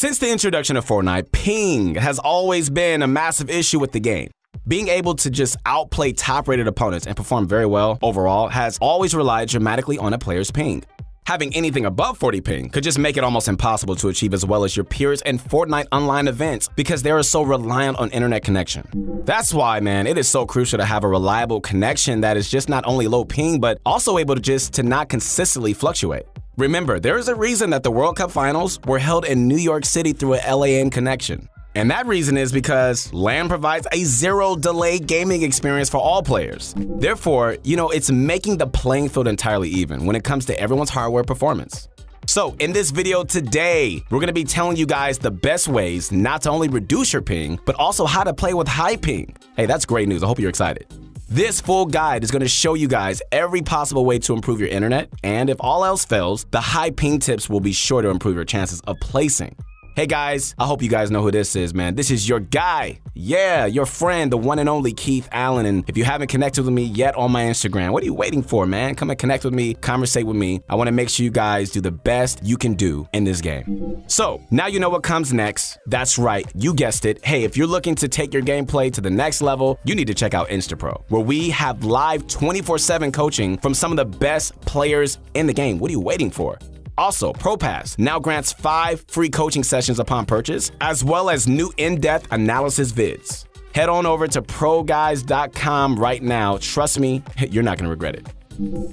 Since the introduction of Fortnite, ping has always been a massive issue with the game. Being able to just outplay top-rated opponents and perform very well overall has always relied dramatically on a player's ping. Having anything above 40 ping could just make it almost impossible to achieve as well as your peers in Fortnite online events because they are so reliant on internet connection. That's why, man, it is so crucial to have a reliable connection that is just not only low ping, but also able to not consistently fluctuate. Remember, there is a reason that the World Cup finals were held in New York City through a LAN connection. And that reason is because LAN provides a zero-delay gaming experience for all players. Therefore, it's making the playing field entirely even when it comes to everyone's hardware performance. So in this video today, we're going to be telling you guys the best ways not to only reduce your ping, but also how to play with high ping. Hey, that's great news. I hope you're excited. This full guide is going to show you guys every possible way to improve your internet, and if all else fails, the high ping tips will be sure to improve your chances of placing. Hey guys, I hope you guys know who this is, man. This is your guy. Yeah, your friend, the one and only Keith Allen. And if you haven't connected with me yet on my Instagram, what are you waiting for, man? Come and connect with me, conversate with me. I want to make sure you guys do the best you can do in this game. So now you know what comes next. That's right, you guessed it. Hey, if you're looking to take your gameplay to the next level, you need to check out InstaPro, where we have live 24/7 coaching from some of the best players in the game. What are you waiting for? Also, ProPass now grants 5 free coaching sessions upon purchase, as well as new in-depth analysis vids. Head on over to proguys.com right now. Trust me, you're not going to regret it.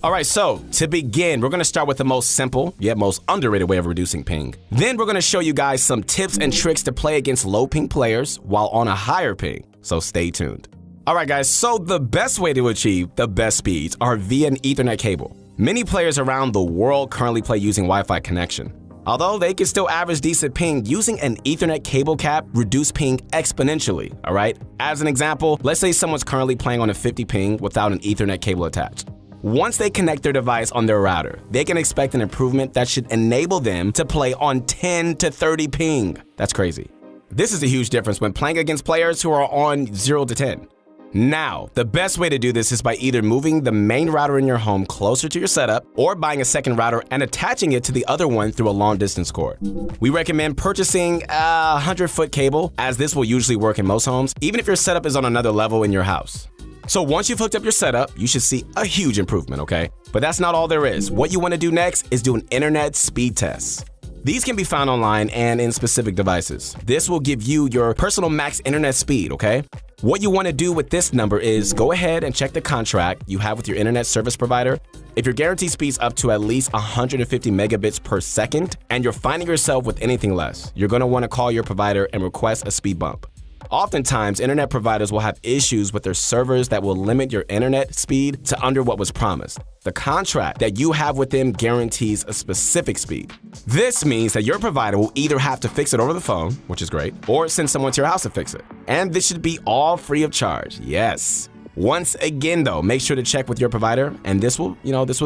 All right, so to begin, we're going to start with the most simple, yet most underrated way of reducing ping. Then we're going to show you guys some tips and tricks to play against low ping players while on a higher ping, so stay tuned. All right, guys, so the best way to achieve the best speeds are via an Ethernet cable. Many players around the world currently play using Wi-Fi connection. Although they can still average decent ping, using an Ethernet cable cap reduces ping exponentially, all right? As an example, let's say someone's currently playing on a 50 ping without an Ethernet cable attached. Once they connect their device on their router, they can expect an improvement that should enable them to play on 10 to 30 ping. That's crazy. This is a huge difference when playing against players who are on 0 to 10. Now, the best way to do this is by either moving the main router in your home closer to your setup or buying a second router and attaching it to the other one through a long-distance cord. We recommend purchasing a 100-foot cable, as this will usually work in most homes, even if your setup is on another level in your house. So once you've hooked up your setup, you should see a huge improvement, okay? But that's not all there is. What you want to do next is do an internet speed test. These can be found online and in specific devices. This will give you your personal max internet speed, okay? What you want to do with this number is go ahead and check the contract you have with your internet service provider. If your guaranteed speed's up to at least 150 megabits per second and you're finding yourself with anything less, you're going to want to call your provider and request a speed bump. Oftentimes, internet providers will have issues with their servers that will limit your internet speed to under what was promised. The contract that you have with them guarantees a specific speed. This means that your provider will either have to fix it over the phone, which is great, or send someone to your house to fix it. And this should be all free of charge. Yes. Once again, though, make sure to check with your provider, and this will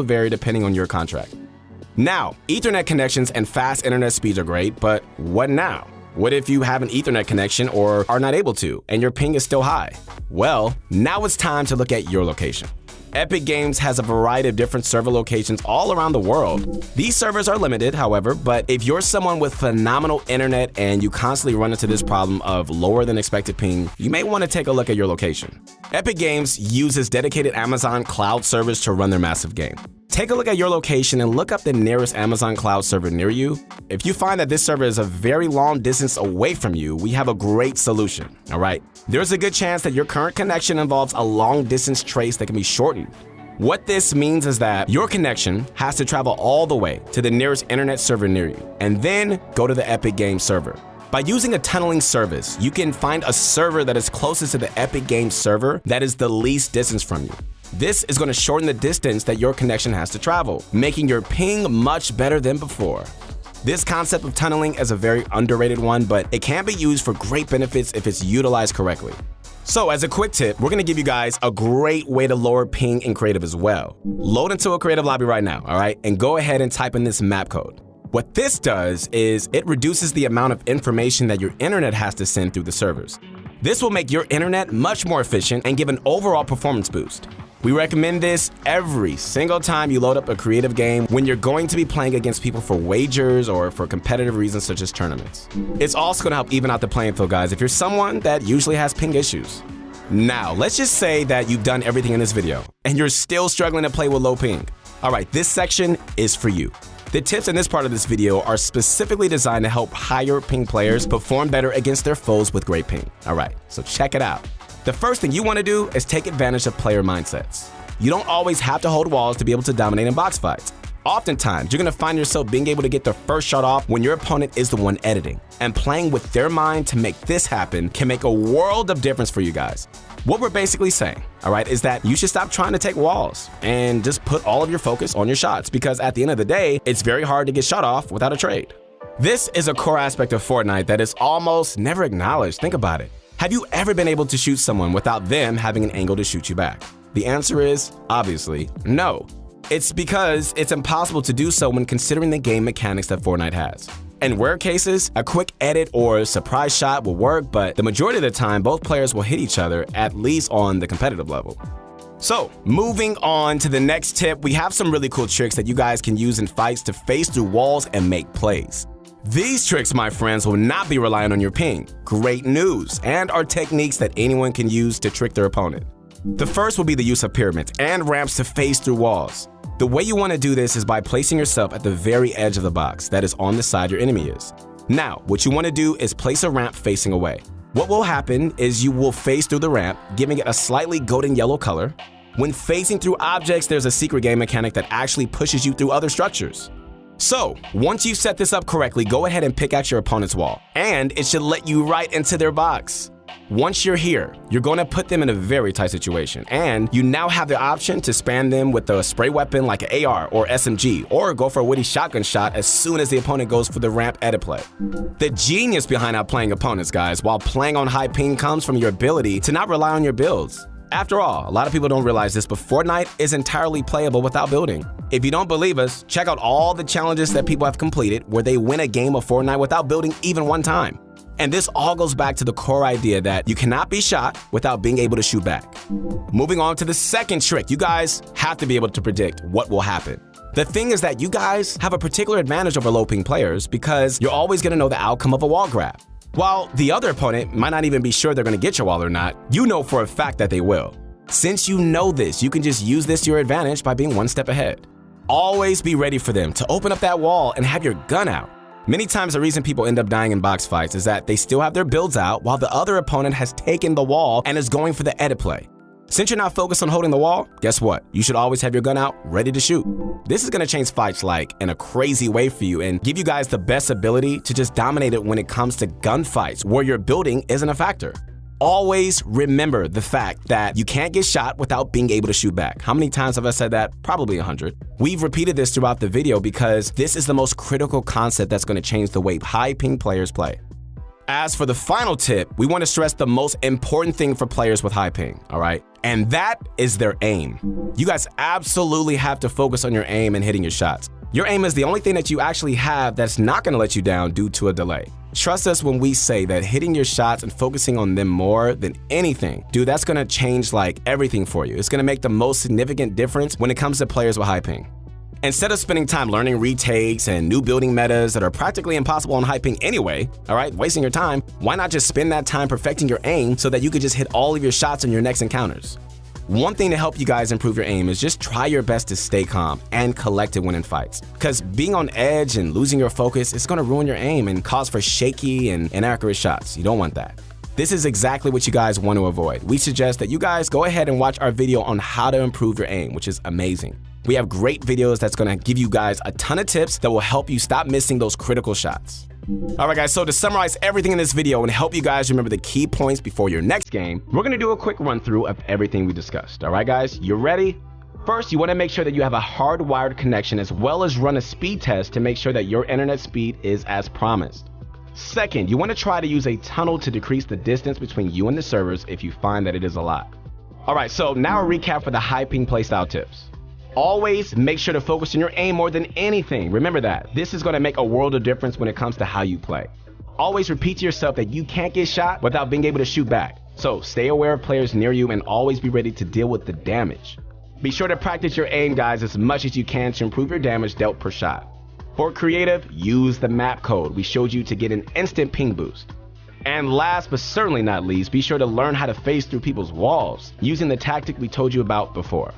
vary depending on your contract. Now, Ethernet connections and fast internet speeds are great, but what now? What if you have an Ethernet connection or are not able to, and your ping is still high? Well, now it's time to look at your location. Epic Games has a variety of different server locations all around the world. These servers are limited, however, but if you're someone with phenomenal internet and you constantly run into this problem of lower than expected ping, you may want to take a look at your location. Epic Games uses dedicated Amazon cloud servers to run their massive game. Take a look at your location and look up the nearest Amazon cloud server near you. If you find that this server is a very long distance away from you, we have a great solution, all right? There's a good chance that your current connection involves a long distance trace that can be shortened. What this means is that your connection has to travel all the way to the nearest internet server near you, and then go to the Epic Games server. By using a tunneling service, you can find a server that is closest to the Epic Games server that is the least distance from you. This is going to shorten the distance that your connection has to travel, making your ping much better than before. This concept of tunneling is a very underrated one, but it can be used for great benefits if it's utilized correctly. So as a quick tip, we're going to give you guys a great way to lower ping in creative as well. Load into a creative lobby right now, all right? And go ahead and type in this map code. What this does is it reduces the amount of information that your internet has to send through the servers. This will make your internet much more efficient and give an overall performance boost. We recommend this every single time you load up a creative game when you're going to be playing against people for wagers or for competitive reasons such as tournaments. It's also going to help even out the playing field, guys, if you're someone that usually has ping issues. Now, let's just say that you've done everything in this video and you're still struggling to play with low ping. All right, this section is for you. The tips in this part of this video are specifically designed to help higher ping players perform better against their foes with great ping. All right, so check it out. The first thing you want to do is take advantage of player mindsets. You don't always have to hold walls to be able to dominate in box fights. Oftentimes, you're going to find yourself being able to get the first shot off when your opponent is the one editing. And playing with their mind to make this happen can make a world of difference for you guys. What we're basically saying, all right, is that you should stop trying to take walls and just put all of your focus on your shots, because at the end of the day, it's very hard to get shot off without a trade. This is a core aspect of Fortnite that is almost never acknowledged. Think about it. Have you ever been able to shoot someone without them having an angle to shoot you back? The answer is, obviously, no. It's because it's impossible to do so when considering the game mechanics that Fortnite has. In rare cases, a quick edit or surprise shot will work, but the majority of the time, both players will hit each other, at least on the competitive level. So, moving on to the next tip, we have some really cool tricks that you guys can use in fights to phase through walls and make plays. These tricks, my friends, will not be relying on your ping. Great news, and are techniques that anyone can use to trick their opponent. The first will be the use of pyramids and ramps to phase through walls. The way you want to do this is by placing yourself at the very edge of the box that is on the side your enemy is. Now, what you want to do is place a ramp facing away. What will happen is you will phase through the ramp, giving it a slightly golden yellow color. When phasing through objects, there's a secret game mechanic that actually pushes you through other structures. So, once you set this up correctly, go ahead and pickaxe your opponent's wall, and it should let you right into their box. Once you're here, you're going to put them in a very tight situation, and you now have the option to spam them with a spray weapon like an AR or SMG, or go for a witty shotgun shot as soon as the opponent goes for the ramp edit play. The genius behind outplaying opponents, guys, while playing on high ping comes from your ability to not rely on your builds. After all, a lot of people don't realize this, but Fortnite is entirely playable without building. If you don't believe us, check out all the challenges that people have completed where they win a game of Fortnite without building even one time. And this all goes back to the core idea that you cannot be shot without being able to shoot back. Moving on to the second trick, you guys have to be able to predict what will happen. The thing is that you guys have a particular advantage over low ping players because you're always going to know the outcome of a wall grab. While the other opponent might not even be sure they're going to get your wall or not, you know for a fact that they will. Since you know this, you can just use this to your advantage by being one step ahead. Always be ready for them to open up that wall and have your gun out. Many times the reason people end up dying in box fights is that they still have their builds out while the other opponent has taken the wall and is going for the edit play. Since you're not focused on holding the wall, guess what? You should always have your gun out, ready to shoot. This is going to change fights like in a crazy way for you and give you guys the best ability to just dominate it when it comes to gunfights where your building isn't a factor. Always remember the fact that you can't get shot without being able to shoot back. How many times have I said that? Probably 100. We've repeated this throughout the video because this is the most critical concept that's going to change the way high ping players play. As for the final tip, we want to stress the most important thing for players with high ping, all right? And that is their aim. You guys absolutely have to focus on your aim and hitting your shots. Your aim is the only thing that you actually have that's not going to let you down due to a delay. Trust us when we say that hitting your shots and focusing on them more than anything, dude, that's going to change like everything for you. It's going to make the most significant difference when it comes to players with high ping. Instead of spending time learning retakes and new building metas that are practically impossible on high ping anyway, all right, wasting your time, why not just spend that time perfecting your aim so that you could just hit all of your shots in your next encounters? One thing to help you guys improve your aim is just try your best to stay calm and collected when in fights. Because being on edge and losing your focus is going to ruin your aim and cause for shaky and inaccurate shots. You don't want that. This is exactly what you guys want to avoid. We suggest that you guys go ahead and watch our video on how to improve your aim, which is amazing. We have great videos that's going to give you guys a ton of tips that will help you stop missing those critical shots. All right, guys, so to summarize everything in this video and help you guys remember the key points before your next game, we're going to do a quick run through of everything we discussed. All right, guys, you ready? First, you want to make sure that you have a hardwired connection as well as run a speed test to make sure that your internet speed is as promised. Second, you want to try to use a tunnel to decrease the distance between you and the servers if you find that it is a lot. All right, so now a recap for the high ping playstyle tips. Always make sure to focus on your aim more than anything. Remember that. This is going to make a world of difference when it comes to how you play. Always repeat to yourself that you can't get shot without being able to shoot back. So stay aware of players near you and always be ready to deal with the damage. Be sure to practice your aim, guys, as much as you can to improve your damage dealt per shot. For creative, use the map code we showed you to get an instant ping boost. And last but certainly not least, be sure to learn how to phase through people's walls using the tactic we told you about before.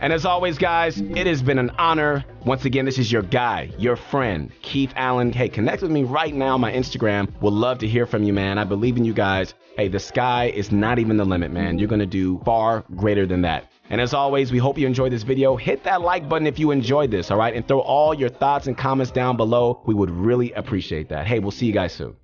And as always, guys, it has been an honor. Once again, this is your guy, your friend, Keith Allen. Hey, connect with me right now on my Instagram. Would love to hear from you, man. I believe in you guys. Hey, the sky is not even the limit, man. You're going to do far greater than that. And as always, we hope you enjoyed this video. Hit that like button if you enjoyed this, all right? And throw all your thoughts and comments down below. We would really appreciate that. Hey, we'll see you guys soon.